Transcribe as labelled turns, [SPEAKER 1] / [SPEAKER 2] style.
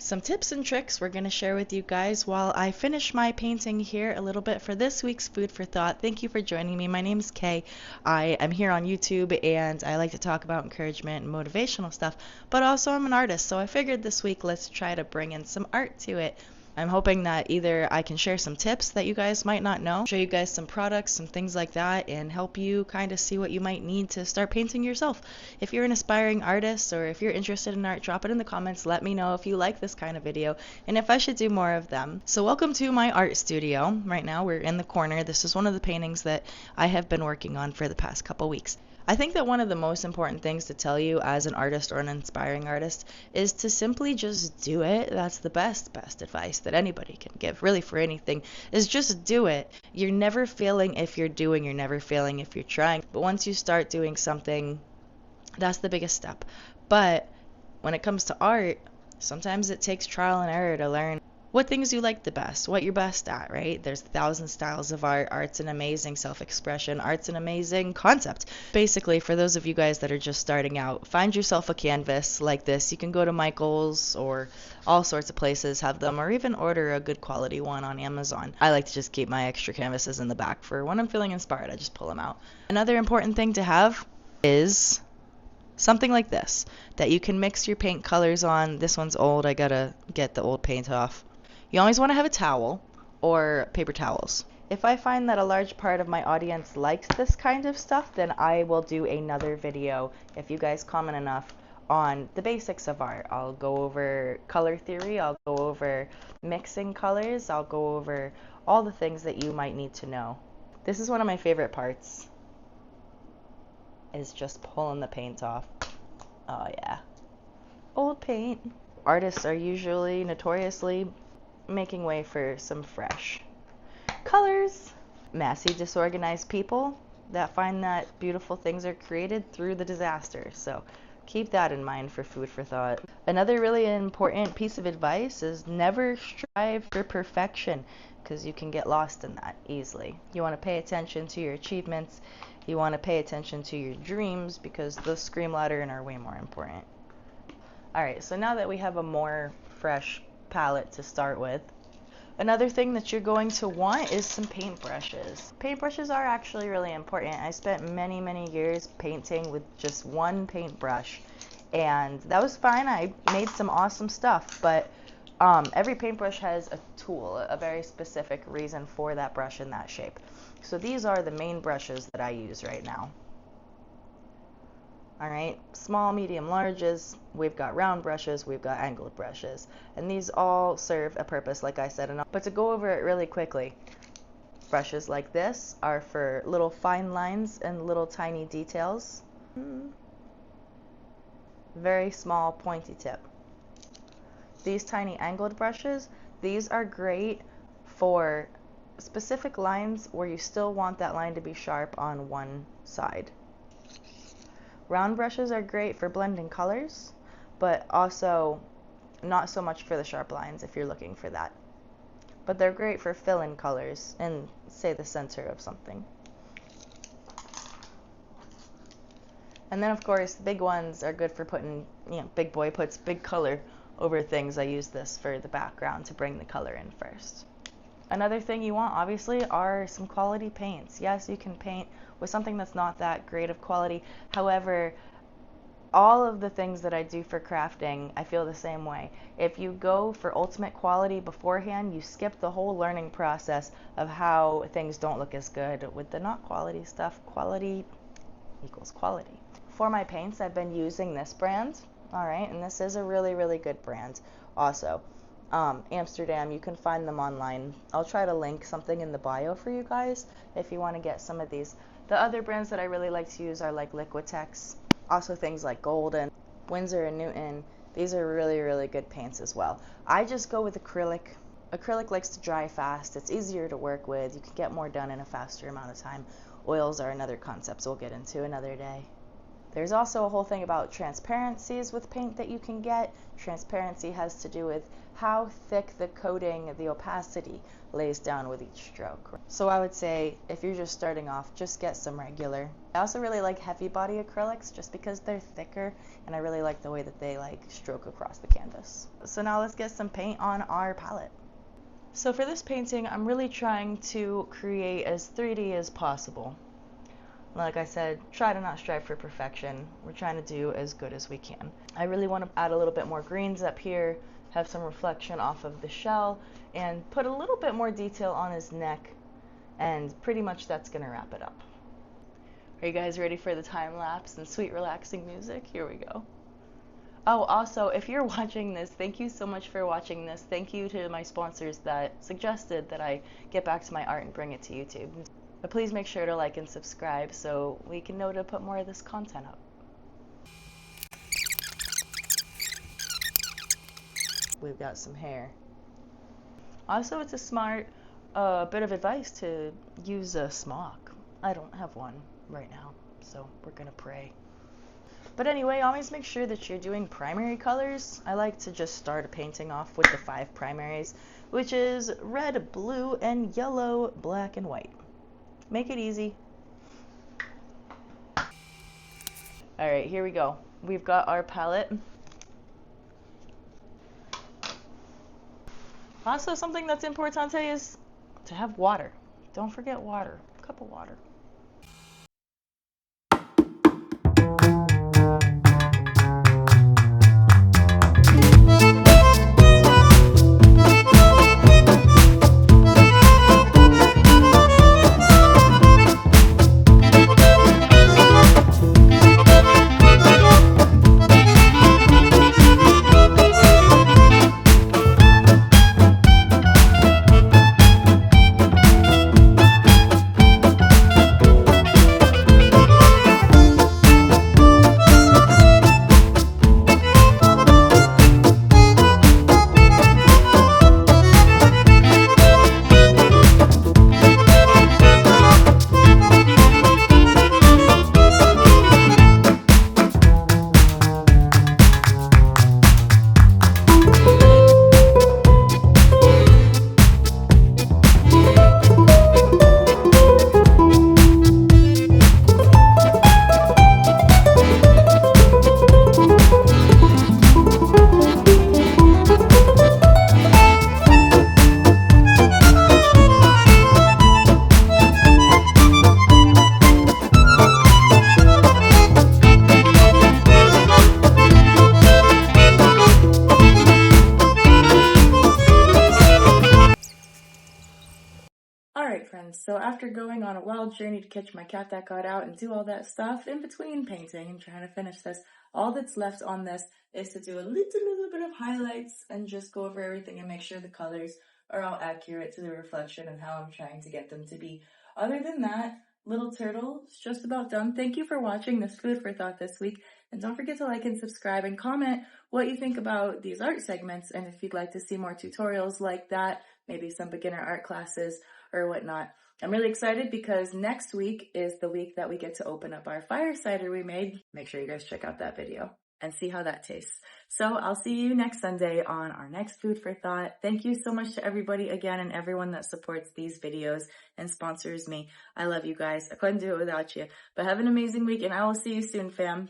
[SPEAKER 1] Some tips and tricks we're going to share with you guys while I finish my painting here a little bit for this week's Food for Thought. Thank you for joining me. My name is Kay. I am here on YouTube and I like to talk about encouragement and motivational stuff, but also I'm an artist, so I figured this week let's try to bring in some art to it. I'm hoping that either I can share some tips that you guys might not know, show you guys some products, some things like that, and help you kind of see what you might need to start painting yourself. If you're an aspiring artist or if you're interested in art, drop it in the comments. Let me know if you like this kind of video and if I should do more of them. So welcome to my art studio. Right now we're in the corner. This is one of the paintings that I have been working on for the past couple weeks. I think that one of the most important things to tell you as an artist or an inspiring artist is to simply just do it. That's the best advice that anybody can give, really, for anything, is just do it. You're never failing if you're doing, you're never failing if you're trying. But once you start doing something, that's the biggest step. But when it comes to art, sometimes it takes trial and error to learn what things you like the best, what you're best at, right? There's 1,000 styles of art. Art's an amazing self-expression. Art's an amazing concept. Basically, for those of you guys that are just starting out, find yourself a canvas like this. You can go to Michael's or all sorts of places, have them, or even order a good quality one on Amazon. I like to just keep my extra canvases in the back for when I'm feeling inspired. I just pull them out. Another important thing to have is something like this that you can mix your paint colors on. This one's old. I gotta get the old paint off. You always want to have a towel or paper towels. If I find that a large part of my audience likes this kind of stuff, then I will do another video, if you guys comment enough, on the basics of art. I'll go over color theory, I'll go over mixing colors, I'll go over all the things that you might need to know. This is one of my favorite parts, is just pulling the paint off. Oh yeah. Old paint. Artists are usually notoriously making way for some fresh colors. Messy, disorganized people that find that beautiful things are created through the disaster. So keep that in mind for food for thought. Another really important piece of advice is never strive for perfection, because you can get lost in that easily. You want to pay attention to your achievements. You want to pay attention to your dreams, because those scream louder and are way more important. Alright, so now that we have a more fresh palette to start with, another thing that you're going to want is some paintbrushes. Paintbrushes are actually really important. I spent many years painting with just one paintbrush, and that was fine. I made some awesome stuff, but every paintbrush has a tool, a very specific reason for that brush in that shape. So these are the main brushes that I use right now. Alright, small, medium, larges, we've got round brushes, we've got angled brushes, and these all serve a purpose, like I said. But to go over it really quickly, brushes like this are for little fine lines and little tiny details. Very small pointy tip. These tiny angled brushes, these are great for specific lines where you still want that line to be sharp on one side. Round brushes are great for blending colors, but also not so much for the sharp lines if you're looking for that. But they're great for fill-in colors in, say, the center of something. And then, of course, big ones are good for putting, big boy puts big color over things. I use this for the background to bring the color in first. Another thing you want, obviously, are some quality paints. Yes, you can paint with something that's not that great of quality. However, all of the things that I do for crafting, I feel the same way. If you go for ultimate quality beforehand, you skip the whole learning process of how things don't look as good with the not quality stuff. Quality equals quality. For my paints, I've been using this brand, alright, and this is a really good brand also. Amsterdam, you can find them online. I'll try to link something in the bio for you guys if you want to get some of these. The other brands that I really like to use are like Liquitex, also things like Golden, Winsor & Newton. These are really good paints as well. I just go with acrylic. Acrylic likes to dry fast. It's easier to work with. You can get more done in a faster amount of time. Oils are another concept we'll get into another day. There's also a whole thing about transparencies with paint that you can get. Transparency has to do with how thick the coating, the opacity, lays down with each stroke. So I would say if you're just starting off, just get some regular. I also really like heavy body acrylics just because they're thicker, and I really like the way that they like stroke across the canvas. So now let's get some paint on our palette. So for this painting, I'm really trying to create as 3D as possible. Like I said, try to not strive for perfection. We're trying to do as good as we can. I really want to add a little bit more greens up here, have some reflection off of the shell, and put a little bit more detail on his neck, and pretty much that's going to wrap it up. Are you guys ready for the time lapse and sweet relaxing music? Here we go. Oh, also, if you're watching this, thank you so much for watching this. Thank you to my sponsors that suggested that I get back to my art and bring it to YouTube. But please make sure to like and subscribe so we can know to put more of this content up. We've got some hair. Also, it's a smart bit of advice to use a smock. I don't have one right now, so we're gonna pray. But anyway, always make sure that you're doing primary colors. I like to just start a painting off with the 5 primaries, which is red, blue, and yellow, black, and white. Make it easy. Alright, here we go. We've got our palette. Also, something that's important is to have water. Don't forget water. A cup of water. Alright friends, so after going on a wild journey to catch my cat that got out and do all that stuff in between painting and trying to finish this, all that's left on this is to do a little bit of highlights and just go over everything and make sure the colors are all accurate to the reflection and how I'm trying to get them to be. Other than that, little turtle is just about done. Thank you for watching this food for thought this week, and don't forget to like and subscribe and comment what you think about these art segments, and if you'd like to see more tutorials like that, maybe some beginner art classes or whatnot. I'm really excited because next week is the week that we get to open up our fire cider we made. Make sure you guys check out that video and see how that tastes. So I'll see you next Sunday on our next food for thought. Thank you so much to everybody again and everyone that supports these videos and sponsors me. I love you guys. I couldn't do it without you. But have an amazing week and I will see you soon, fam.